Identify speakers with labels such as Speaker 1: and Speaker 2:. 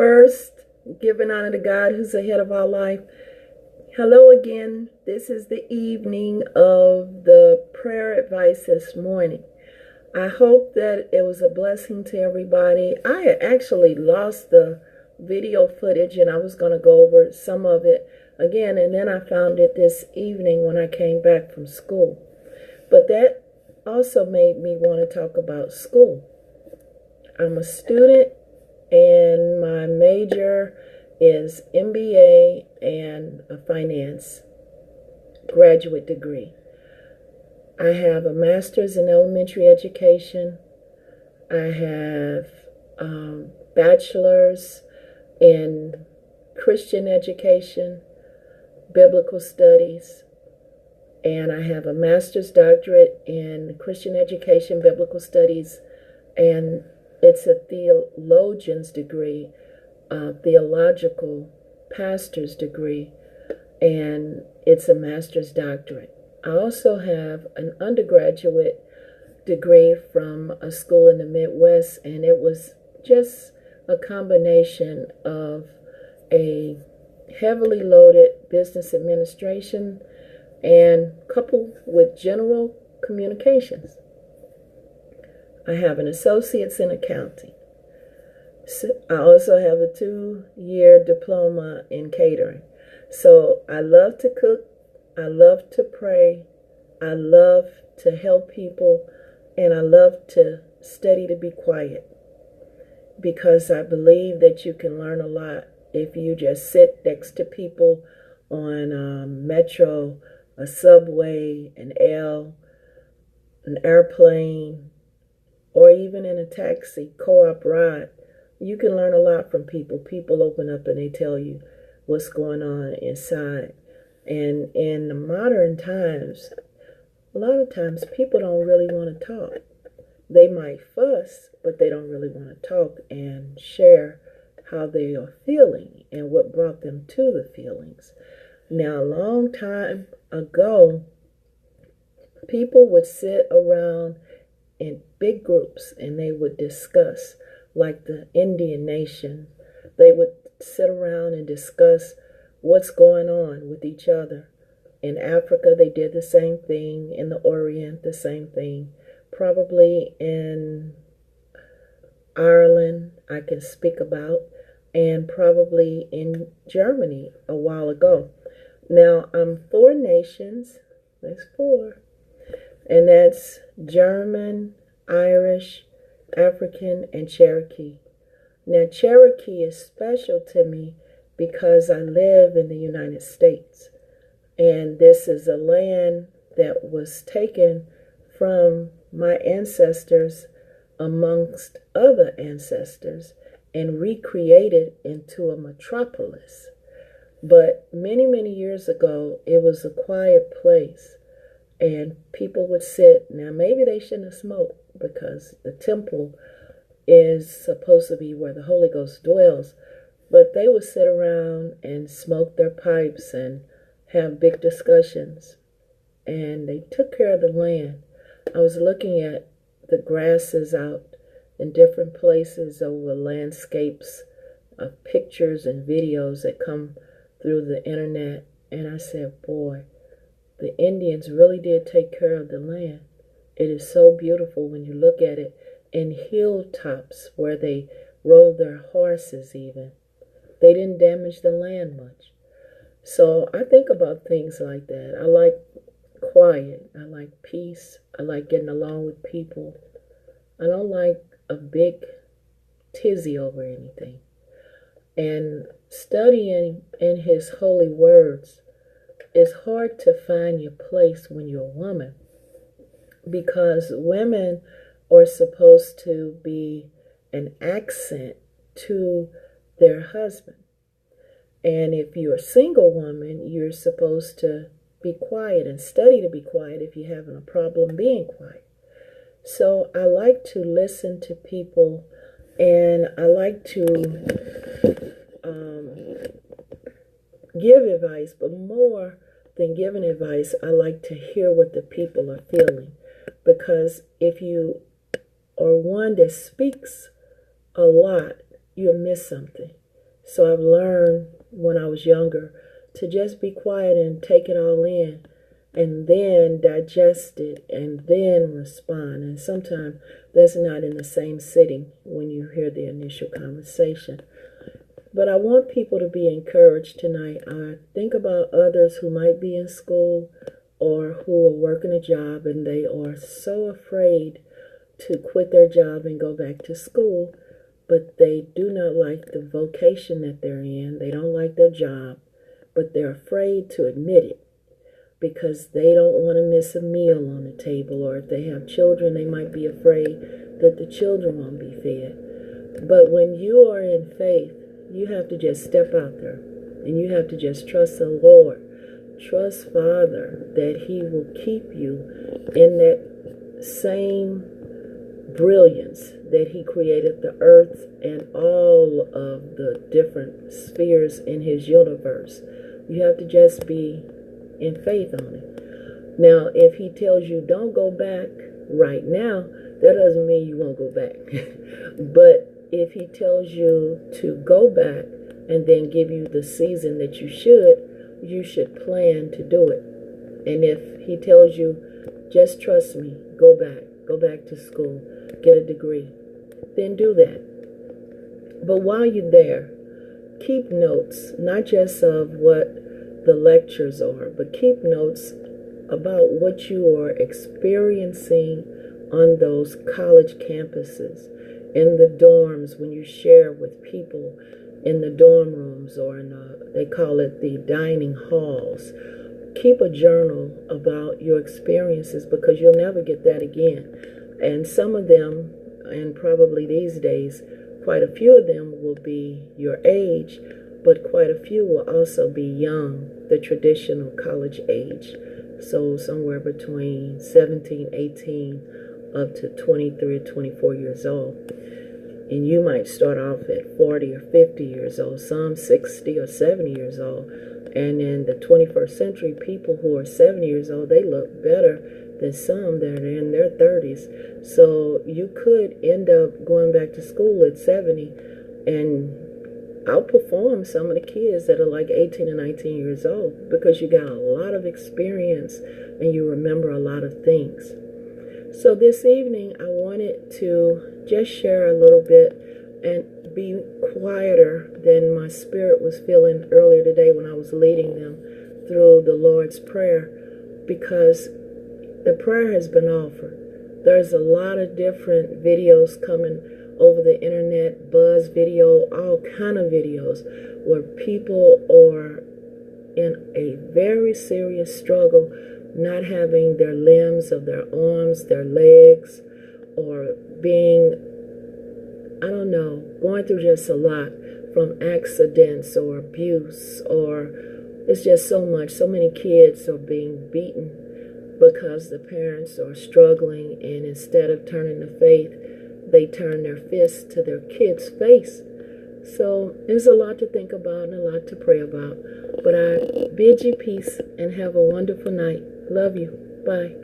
Speaker 1: First, giving honor to God who's ahead of our life. Hello again. This is the evening of the prayer advice this morning. I hope that it was a blessing to everybody. I had actually lost the video footage and I was going to go over some of it again, and then I found it this evening when I came back from school. But that also made me want to talk about school. I'm a student and my major is MBA and a finance graduate degree. I have a master's in elementary education. I have bachelor's in Christian education, biblical studies, and I have a master's doctorate in Christian education, biblical studies, and it's a theologian's degree, theological pastor's degree, and it's a master's doctorate. I also have an undergraduate degree from a school in the Midwest, and it was just a combination of a heavily loaded business administration and coupled with general communications. I have an associate's in accounting. I also have a 2-year diploma in catering. So I love to cook, I love to pray, I love to help people, and I love to study to be quiet, because I believe that you can learn a lot if you just sit next to people on a metro, a subway, an airplane, or even in a taxi, co-op ride. You can learn a lot from people. People open up and they tell you what's going on inside. And in the modern times, a lot of times people don't really want to talk. They might fuss, but they don't really want to talk and share how they are feeling and what brought them to the feelings. Now, a long time ago, people would sit around in big groups and they would discuss, like the Indian nation. They would sit around and discuss what's going on with each other. In Africa, they did the same thing. In the Orient, the same thing. Probably in Ireland, I can speak about, and probably in Germany a while ago. Now, I'm 4 nations. That's 4. And that's German, Irish, African, and Cherokee. Now, Cherokee is special to me because I live in the United States. And this is a land that was taken from my ancestors amongst other ancestors and recreated into a metropolis. But many, many years ago, it was a quiet place. And people would sit. Now, maybe they shouldn't have smoked, because the temple is supposed to be where the Holy Ghost dwells. But they would sit around and smoke their pipes and have big discussions. And they took care of the land. I was looking at the grasses out in different places over landscapes of pictures and videos that come through the internet. And I said, boy, the Indians really did take care of the land. It is so beautiful when you look at it. And hilltops where they rode their horses even. They didn't damage the land much. So I think about things like that. I like quiet. I like peace. I like getting along with people. I don't like a big tizzy over anything. And studying in His holy words, it's hard to find your place when you're a woman, because women are supposed to be an accent to their husband. And if you're a single woman, you're supposed to be quiet and study to be quiet if you're having a problem being quiet. So I like to listen to people, and I like to give advice, but more than giving advice, I like to hear what the people are feeling. Because if you or one that speaks a lot, you'll miss something. So I've learned when I was younger to just be quiet and take it all in and then digest it and then respond. And sometimes that's not in the same sitting when you hear the initial conversation. But I want people to be encouraged tonight. I think about others who might be in school or who are working a job and they are so afraid to quit their job and go back to school, but they do not like the vocation that they're in. They don't like their job, but they're afraid to admit it because they don't want to miss a meal on the table, or if they have children, they might be afraid that the children won't be fed. But when you are in faith, you have to just step out there and you have to just trust the Lord. Trust Father that He will keep you in that same brilliance that He created the earth and all of the different spheres in His universe. You have to just be in faith on it. Now, if He tells you don't go back right now, that doesn't mean you won't go back. But if He tells you to go back and then give you the season that you should plan to do it. And if He tells you, just trust me, go back to school, get a degree, then do that. But while you're there, keep notes, not just of what the lectures are, but keep notes about what you are experiencing on those college campuses, in the dorms when you share with people in the dorm rooms, or in they call it the dining halls. Keep a journal about your experiences because you'll never get that again. And some of them, and probably these days, quite a few of them will be your age, but quite a few will also be young, the traditional college age. So somewhere between 17, 18, up to 23 or 24 years old. And you might start off at 40 or 50 years old, some 60 or 70 years old. And in the 21st century, people who are 70 years old, they look better than some that are in their 30s. So you could end up going back to school at 70 and outperform some of the kids that are like 18 and 19 years old because you got a lot of experience and you remember a lot of things. So this evening, I wanted to just share a little bit and be quieter than my spirit was feeling earlier today when I was leading them through the Lord's Prayer, because the prayer has been offered. There's a lot of different videos coming over the internet, buzz video, all kind of videos where people are in a very serious struggle, not having their limbs of their arms, their legs, or being, I don't know, going through just a lot from accidents or abuse, or it's just so much. So many kids are being beaten because the parents are struggling, and instead of turning to faith, they turn their fists to their kid's face. So there's a lot to think about and a lot to pray about. But I bid you peace and have a wonderful night. Love you. Bye.